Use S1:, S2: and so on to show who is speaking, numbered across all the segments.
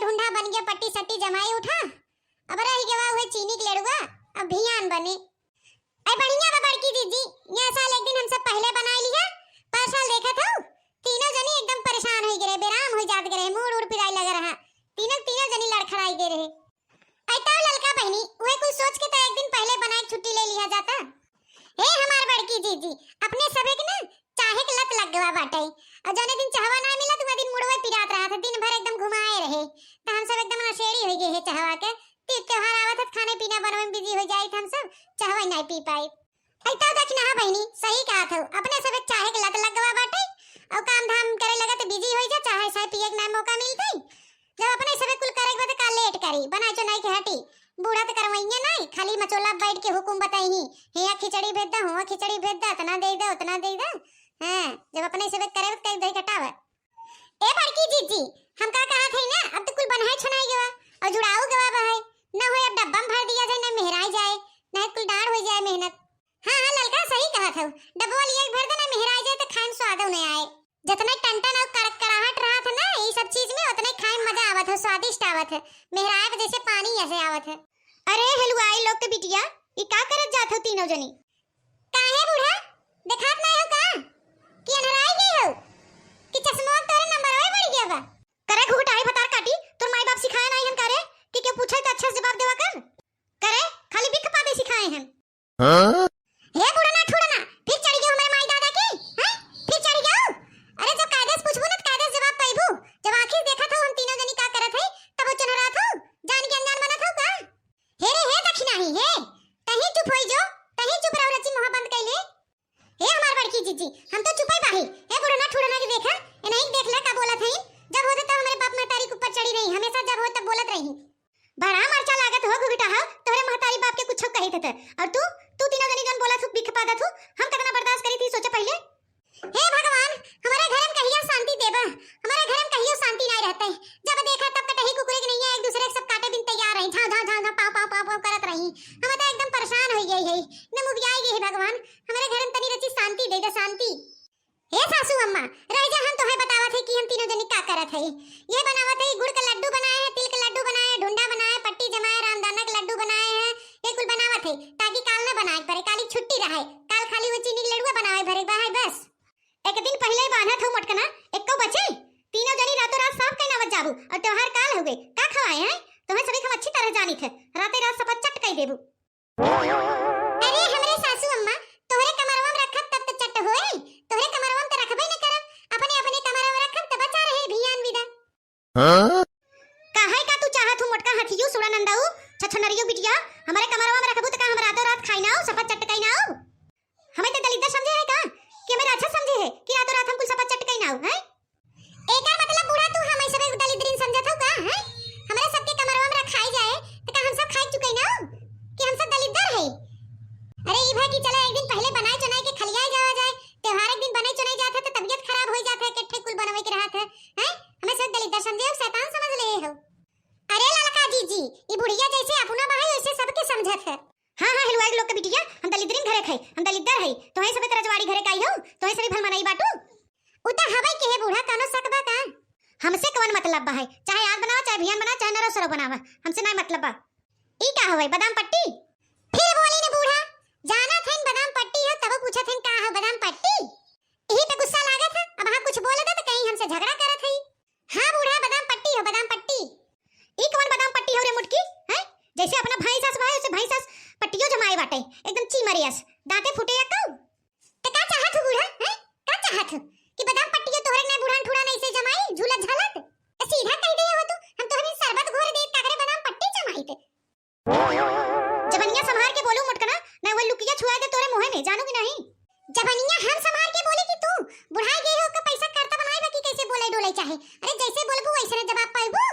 S1: ढूंढा बन गया, पट्टी सट्टी जमाई उठा। अब रह गया हुए चीनी के लड़ुआ, अब भियान बने। अरे बढ़िया बा बड़की दीदी, ये साल एक दिन हम सब पहले बना लिया। पर साल देखा था तीनों जनी एकदम परेशान हो गए, बेराम हो जात गए, मूड उड़ पिराई लग रहा। तीनों तीनों जनी लड़खड़ाई दे रहे। ऐता ललका बहनी वही कुछ सोच के तो एक दिन पहले बनाए छुट्टी ले लिया जाता। हे हमार बड़की दीदी, अपने सबे के ना चाहे के लत लग गवा बाटे। और जने दिन चाहवा ना मिला तो दिन मुड़वे पिरात रहा था, दिन भर एकदम घुमाए रहे। तो हम सब एकदम नशेड़ी हो गए है चाहवा के। त्योहार आवत है, खाने पीना बनवे में बिजी हो जाए, हम सब चाहवा नहीं पी पाए। ऐता देखना है बहनी, सही कहा था, अपने सब चाहे के लत लग गवा बाटे। और काम धाम करे लगा तो बिजी हो जा, चाहे साय पिए के ना मौका मिलते। जब अपने सब कुल करे के का लेट करी, बना चुनाई के हटी। बूढ़ा तो करवइया नहीं, खाली मचोला बैठ के हुकुम बताई हे खिचड़ी भेज दा, हुआ खिचड़ी भेज दा, इतना दे दे उतना दे दे। हां, जब अपने सब करे तो दही कटावे। ए बड़की जीजी, हम का कहा थे ना, अब तो कुल बनाए छनाई गवा और जुड़ाऊ गवा भाई। ना होए अब डब्बा में भर दिया जाए, ना मेहराई जाए, ना कुल डाढ़ हो जाए मेहनत। हां हां ललका सही कहा था, डब्बा लिए भर दे, ना मेहराई जाए तो खाए में स्वाद नहीं आए। जितना टंटन और कड़कड़ाहट रहा था ना ये सब चीज में, उतना खाए में मजा आवत है, स्वादिष्ट आवत है। मेहराई पे जैसे पानी ऐसे आवत है। अरे हलवाई लोग के बिटिया, ये का करत जात हो तीनों जनी? काहे बूढ़ा देखात नहीं हो का कि अनहराई गई हो कि चश्मा तोरे नंबर ओए बढ़ गया बा? करे घुघटाई भतार काटी, तोर माई बाप सिखाया नहीं हम करे कि के पूछे तो अच्छा से जवाब देवा कर। करे खाली बिख पादे सिखाए हम। हां हे बूढ़ा ना ठुड़ा ना, फिर चढ़ गयो हमारे माई दादा की। हैं फिर चढ़ गयो? अरे जब कायदे से पूछबो ना तो कायदे से जवाब पाइबो। जब आखिर देखा था हम तीनों जनी का करत है, तब वो चुनरा था, जान के अनजान बना था का? हे रे हे दक्षिणा ही हे, तही चुप होई जो, तही चुप रहो रची मुंह बंद कइले। हे हमार बड़की जीजी, हम तो चुपई बाही। हे बुढ़ा ना ठुड़ा ना के देखा, ए नहीं देख ले का बोलत है। जब होते तो हमारे बाप महतारी के ऊपर चढ़ी रही, हमेशा जब हो तब बोलत रही। बड़ा मरचा लागत हो गुबिटा हो, तोरे महतारी बाप के कुछ कही थे। और तू तीनों जनी जन बोला थू बिख पादा थू, हम कितना बर्दाश्त करी थी सोचा पहले। हे भगवान, हमारे घर में कहियो शांति देबा, हमारे घर में कहियो शांति नहीं रहते। जब देखा तब कटही कुकुरे के नहीं है, एक दूसरे के सब काटे दिन तैयार रही, झां झां झां पाव पाव पाव करत रही। हम तो एकदम परेशान हो गई है, न मुबियाई गई है। भगवान हमारे घर में तनी रची शांति दे दे, शांति। हे सासू अम्मा, रह जा, हम तोहे बतावत है कि हम तीनों जनी का करत है। ये बनावत है, गुड़ का लड्डू बनाए हैं, तिल का लड्डू बनाए हैं, ढूंढा बनाए, पट्टी जमाए, रामदाना के लड्डू बनाए हैं। ये कुल बनावत है ताकि काल न बनाए पड़े, काली छुट्टी रहे, काल खाली वो चीनी के लड्डू बनावे भरे बाहर बस। एक दिन पहले ही बांधा था मटकना, एको बचे। तीनों जनी रातों रात साफ कई नवत जाबू और त्योहार काल हो गए। का खवाए हैं तुम्हें सभी हम अच्छी तरह जानी थे, राते रात सब चट कई देबू। अरे हमरे सासू अम्मा, तोहरे कमरवा में रखत तब तो चट होए, तोहरे कमरवा में तो रखबे न करब, अपने अपने कमरवा में रखत त बचा रहे भियान विदा। हां काहे का तू चाहत हूं मोटका हथियो सुड़ा नंदाऊ छछनरियो बिटिया, हमारे कमरवा में रखबू त का हम रातों रात खाई ना हो, सफा चट कई ना हो? हमें तो दलिद्र समझे है का कि हमें अच्छा समझे है कि रातों रात हम कुल सफा चट कई ना हो? हैं एका मतलब बूढ़ा तू हमें सब दलिद्रीन समझत हो का? हैं हमारे सबके कमरवा में रखाई जाए त का हम सब खाई चुके ना हो कि हम सब दलिद्र है? अरे ई भाई कि चलो एक दिन पहले बनाए चुनाई के खलियाई जावा जाए, त्योहार एक दिन बने चुनाई जात है तो तबीयत खराब हो जात है, इकट्ठे कुल बनवे के रहत है। हैं हमें सब दलिद्र समझे हो, शैतान समझ ले हो। अरे ललका जीजी, ई बुढ़िया जैसे अपना भाई वैसे सबके समझत है। हां हां हलवाई लोग के बिटिया, हम दलिद्रीन घरे खाई, हम दलिद्र है, तोहे सबे रजवाड़ी घरे काई हो, तोहे सभी भल मनाई बाटू। उता हवे के है बूढ़ा, कानो सकबा का? हमसे कौन मतलब बा है? चाहे आग बनाओ, चाहे भियान बनाओ, चाहे नरो सरो बनावा, हमसे नहीं मतलब बा। ई का होवे बादाम पट्टी? फिर बोली ने बूढ़ा, जाना थे बादाम पट्टी है तब पूछा थे का है बादाम पट्टी? यही पे गुस्सा लागत है, अब हां कुछ बोले दे तो कहीं हमसे झगड़ा करत है। हां बूढ़ा बादाम पट्टी हो, बादाम पट्टी। ई कौन बादाम पट्टी हो रे मुटकी? हैं जैसे अपना भाई सास भाई उसे भाई सास पट्टियों जमाए बाटे, एकदम चीमरियस, दांते फुटे या कऊ। त का चाहत हो बूढ़ा? हैं का चाहत कि बादाम पट्टियों तोहरे ने बूढ़ा ठुड़ा नहीं से जमाई झूलत झालत? त सीधा कह दे हो तू, हम तोहरे शरबत घोर दे कागरे बादाम पट्टी जमाई ते। जबनिया संभाल के बोलू मुटकना, ना वो लुकिया छुआ दे तोरे मुंह में, जानू कि नहीं? जबनिया हम संभाल के बोले कि तू बुढ़ाई गई हो का पैसा करता बनाए बाकी कैसे बोले डोले चाहे? अरे जैसे बोलबू वैसे जवाब पाइबू।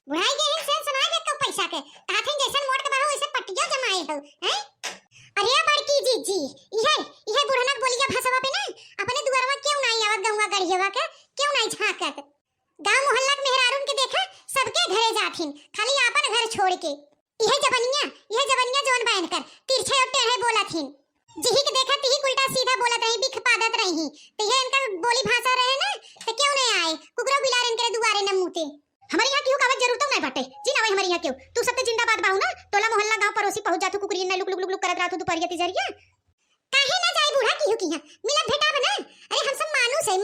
S1: बुढ़ाई गई है सेंस सुनाए के पैसा के, ताथे जैसन मोट के बाहु वैसे पट्टियां जमाए हो। हैं अरे बड़की जीजी, इहे बुढ़नक बोलिया भाषावा पे ना अपने दुआरवा क्यों नहीं आवत, गंगा गढ़ियावा के क्यों नहीं झांकत? गांव मोहल्ला के मेहरारून के देखा सबके घरे जाथिन, खाली आपन घर छोड़ के। इहे जबनिया जोन बहन कर तिरछे और टेढ़े बोलथिन, जिही के देखा तिही उल्टा सीधा बोलत रही, बिख पादत रही। तो ये इनका बोली भाषा रहे ना तो क्यों नहीं आए कुकरो बिलार इनके दुआरे न मुते। हमारे यहाँ क्यों कागज जरूरत नहीं बाटे जी ना हमारे यहाँ क्यों तू सब तो जिंदाबाद बाहू ना टोला मोहल्ला गांव पड़ोसी पहुंच जातू कुकुरी ने लुक लुक लुक करत रातू दोपहरिया तिजरिया काहे ना जाई बूढ़ा कियो किया मिला भेटा बना अरे हम सब मानुस है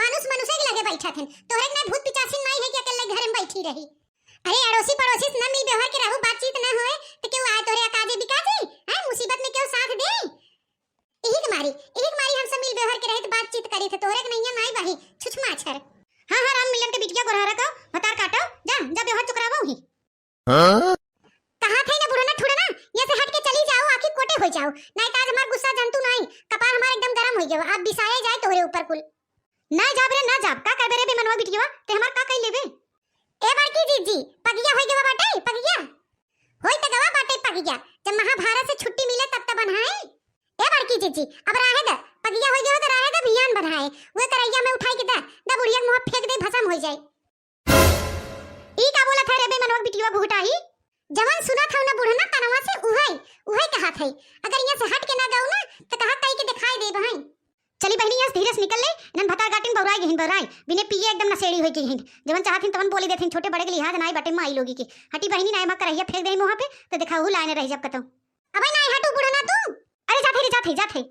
S1: मानुस मनुष्य के लगे बैठा थे तोहरे ना भूत पिचासी नहीं है कि अकेले घर में बैठी रही अरे अड़ोसी पड़ोसी से ना मिल व्यवहार के रहू बातचीत ना होए तो क्यों आए तोहरे अकाजे बिकाजे हैं मुसीबत में क्यों साथ दे एक मारी हम सब मिल व्यवहार के रहे तो बातचीत करे थे तोहरे के नहीं नहीं बाही छुछमा छर हां हां राम मिलन के बिटिया गोरहरा का हतार काटो जा जा व्यवहार चुकरावो ही हां कहां थे ना बुढ़ा ना ठुड़ा ना ये से हट के चली जाओ आखिर कोटे हो जाओ नहीं ताज हमार गुस्सा जंतु नहीं कपार हमार एकदम गरम हो गयो आप बिसाए जाए तोहरे ऊपर कुल ना जाब रे ना जाब का कहबे रे बेमनवा बिटिया ते हमार का कह लेबे ए बड़की जीजी पगिया होई गवा बाटे पगिया होई त गवा बाटे पगिया जब महाभारत से छुट्टी मिले तब त बनाए ए बड़की जीजी अब राहे द पगिया होई गवा त राहे द भियान बनाए वो करैया में उठाई के द बुढ़िया मुंह फेंक दे भसम हो जाए ई का बोला था रे बेमनवा बिटिया घुटाई जवान सुना था ना बुढ़ा ना कनवा से उहई कहा थे अगर यहां से हट के ना गाऊ ना तो कहा कई के दिखाई दे भाई चली बहनी यहां धीरे से निकल ले नन भता गाटिन बौराई गहिन बौराई बिने पिए एकदम नसेड़ी होई गहिन जवन चाहथिन तवन बोली देथिन छोटे बड़े के लिहाज नाई बटे माई लोगी की हटी बहनी नाई मा करहिया फेंक देई मुंह पे तो दिखाऊ लाइन रह जब कतो अबे नाई हटू बुढ़ा ना तू अरे जाथे